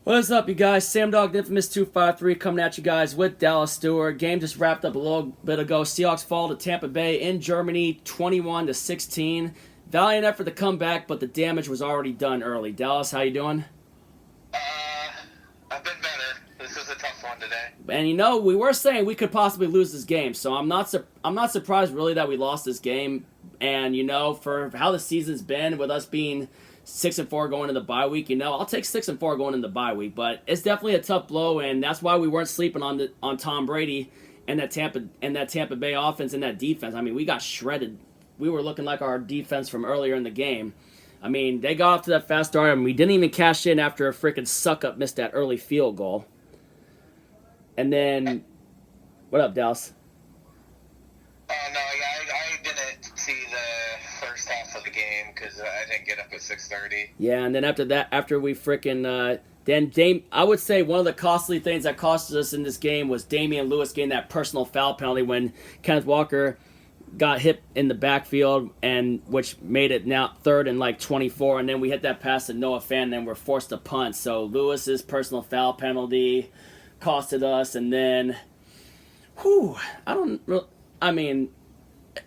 What is up, you guys? Sam Dog, the Infamous 253, coming at you guys with Dallas Stewart. Game just wrapped up a little bit ago. Seahawks fall to Tampa Bay in Germany, 21-16. Valiant effort to come back, but the damage was already done early. Dallas, how you doing? I've been better. This is a tough one today. And we were saying we could possibly lose this game, so I'm not surprised really that we lost this game. And for how the season's been, with us being 6-4 going into the bye week, I'll take 6-4 going into the bye week. But it's definitely a tough blow, and that's why we weren't sleeping on Tom Brady and that Tampa Bay offense and that defense. I mean, we got shredded. We were looking like our defense from earlier in the game. I mean, they got off to that fast start, and we didn't even cash in after a freaking suck-up missed that early field goal. And then, what up, Dallas? No, I didn't see the first half of the game because I didn't get up at 6:30. Yeah, and then after that, after we freaking I would say one of the costly things that cost us in this game was Damian Lewis getting that personal foul penalty when Kenneth Walker got hit in the backfield, and which made it now 3rd and 24, and then we hit that pass to Noah Fant, and then we're forced to punt. So Lewis's personal foul penalty costed us, and then,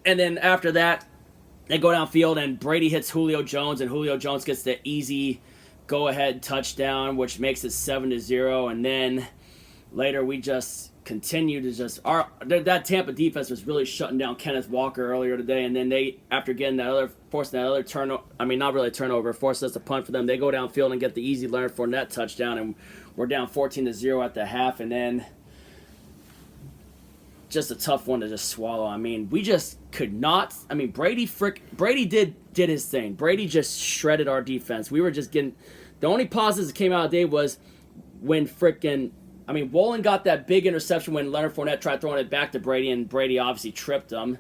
and then after that, they go downfield, and Brady hits Julio Jones, and Julio Jones gets the easy go-ahead touchdown, which makes it 7-0, and then later we just continue to that Tampa defense was really shutting down Kenneth Walker earlier today, and then they, after getting forcing that other turnover, not really a turnover, forced us to punt for them. They go downfield and get the easy Leonard Fournette touchdown, and we're down 14-0 at the half, and then just a tough one to just swallow. I mean, we just could not. I mean, Brady did his thing. Brady just shredded our defense. We were just getting. The only positives that came out of the day was when Wolin got that big interception when Leonard Fournette tried throwing it back to Brady, and Brady obviously tripped him,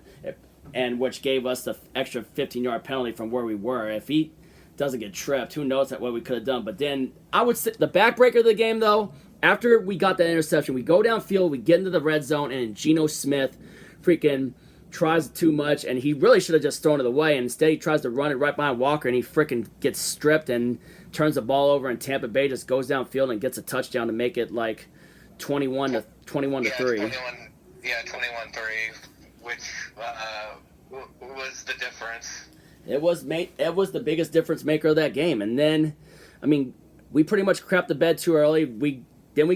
and which gave us the extra 15-yard penalty from where we were. If he doesn't get tripped, who knows what we could have done. But then I would say the backbreaker of the game, though, after we got that interception, we go downfield, we get into the red zone, and Geno Smith freaking tries too much, and he really should have just thrown it away. And instead, he tries to run it right behind Walker, and he freaking gets stripped and turns the ball over, and Tampa Bay just goes downfield and gets a touchdown to make it 21-3. 21-3, which was the difference. It was the biggest difference maker of that game. And then, we pretty much crapped the bed too early. We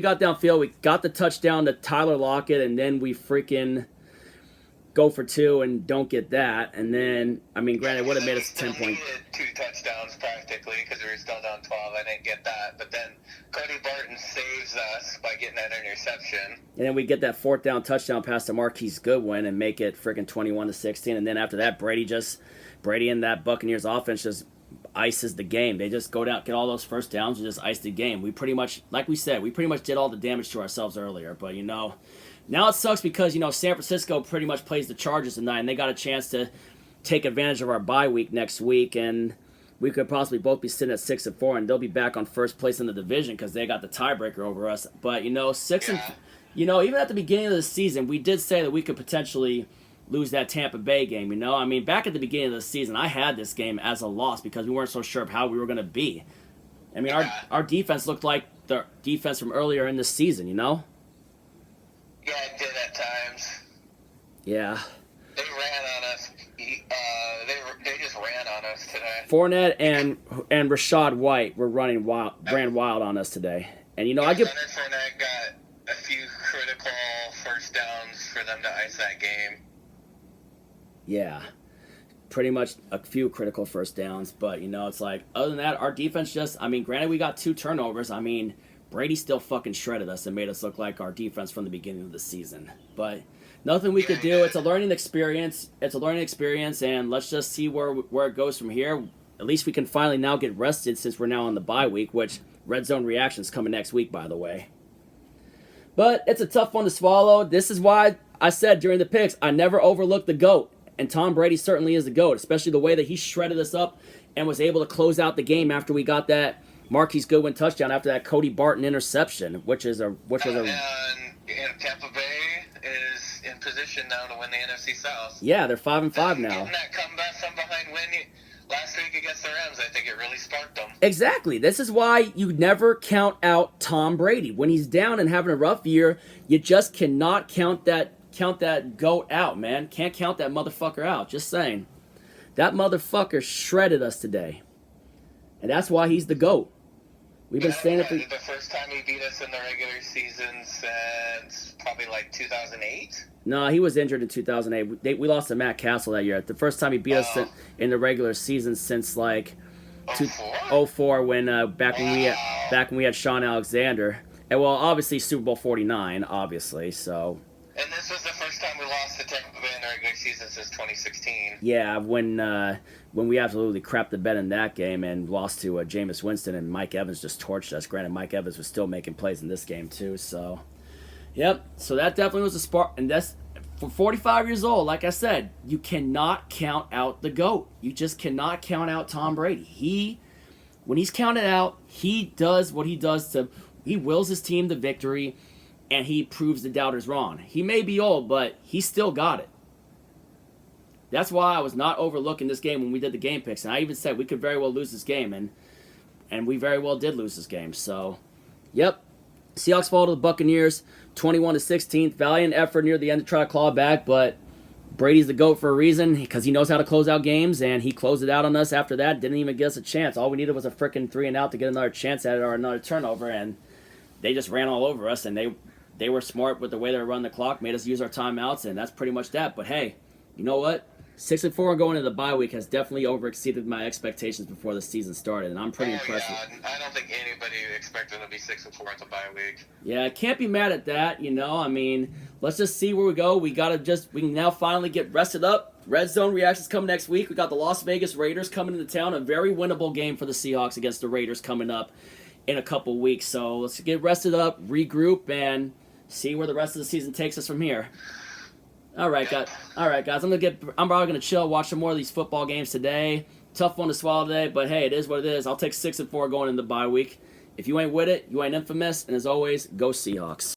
got downfield, we got the touchdown to Tyler Lockett, and then we freaking go for 2 and don't get that. And then, granted, it would have made us 10 points. We needed 2 touchdowns practically because we were still down 12. I didn't get that. But then Cody Barton saves us by getting that interception. And then we get that 4th down touchdown pass to Marquise Goodwin and make it freaking 21-16. And then after that, Brady and that Buccaneers offense just ices the game. They just go down, get all those first downs, and just ice the game. We pretty much, like we said, did all the damage to ourselves earlier. But, now it sucks because, San Francisco pretty much plays the Chargers tonight, and they got a chance to take advantage of our bye week next week, and we could possibly both be sitting at 6-4, and they'll be back on first place in the division because they got the tiebreaker over us. But, even at the beginning of the season, we did say that we could potentially lose that Tampa Bay game, back at the beginning of the season, I had this game as a loss because we weren't so sure of how we were going to be. Our defense looked like the defense from earlier in the season, Yeah, it did at times. Yeah. They ran on us. They just ran on us today. Fournette and Rashad White ran wild on us today. And Leonard Fournette got a few critical first downs for them to ice that game. Yeah, pretty much a few critical first downs, but it's like, other than that, our defense just, granted we got 2 turnovers. Brady still fucking shredded us and made us look like our defense from the beginning of the season. But nothing we could do. It's a learning experience. And let's just see where it goes from here. At least we can finally now get rested since we're now on the bye week, which Red Zone Reaction's coming next week, by the way. But it's a tough one to swallow. This is why I said during the picks, I never overlook the GOAT. And Tom Brady certainly is the GOAT, especially the way that he shredded us up and was able to close out the game after we got that Marquise Goodwin touchdown after that Cody Barton interception, which was a. And Tampa Bay is in position now to win the NFC South. Yeah, they're 5-5 now. Getting that comeback from behind win last week against the Rams, I think it really sparked them. Exactly. This is why you never count out Tom Brady. When he's down and having a rough year, you just cannot count that goat out, man. Can't count that motherfucker out. Just saying. That motherfucker shredded us today. And that's why he's the GOAT. We've been saying it for... The first time he beat us in the regular season since probably like 2008? No, he was injured in 2008. We lost to Matt Castle that year. The first time he beat us in the regular season since like 2004 when back when we had Sean Alexander. And well, obviously Super Bowl 49, obviously. So. And this was the first time we lost to Tampa Bay in the regular season since 2016. Yeah, when we absolutely crapped the bed in that game and lost to Jameis Winston and Mike Evans just torched us. Granted, Mike Evans was still making plays in this game too. So, yep. So that definitely was a spark. And that's for 45 years old. Like I said, you cannot count out the GOAT. You just cannot count out Tom Brady. When he's counted out, he does what he does he wills his team to victory. And he proves the doubters wrong. He may be old, but he still got it. That's why I was not overlooking this game when we did the game picks. And I even said we could very well lose this game. And we very well did lose this game. So, yep. Seahawks fall to the Buccaneers 21-16. Valiant effort near the end to try to claw back. But Brady's the GOAT for a reason because he knows how to close out games. And he closed it out on us after that. Didn't even give us a chance. All we needed was a freaking 3-and-out to get another chance at it or another turnover. And they just ran all over us. And they were smart with the way they were running the clock, made us use our timeouts, and that's pretty much that. But hey, you know what? 6-4 going into the bye week has definitely overexceeded my expectations before the season started, and I'm pretty impressed. Yeah. I don't think anybody expected to be 6-4 at the bye week. Yeah, can't be mad at that. I mean, let's just see where we go. We can now finally get rested up. Red Zone reactions come next week. We got the Las Vegas Raiders coming into town, a very winnable game for the Seahawks against the Raiders coming up in a couple weeks. So let's get rested up, regroup, and see where the rest of the season takes us from here. All right, guys. I'm probably gonna chill, watch some more of these football games today. Tough one to swallow today, but hey, it is what it is. I'll take 6-4 going into the bye week. If you ain't with it, you ain't infamous. And as always, go Seahawks.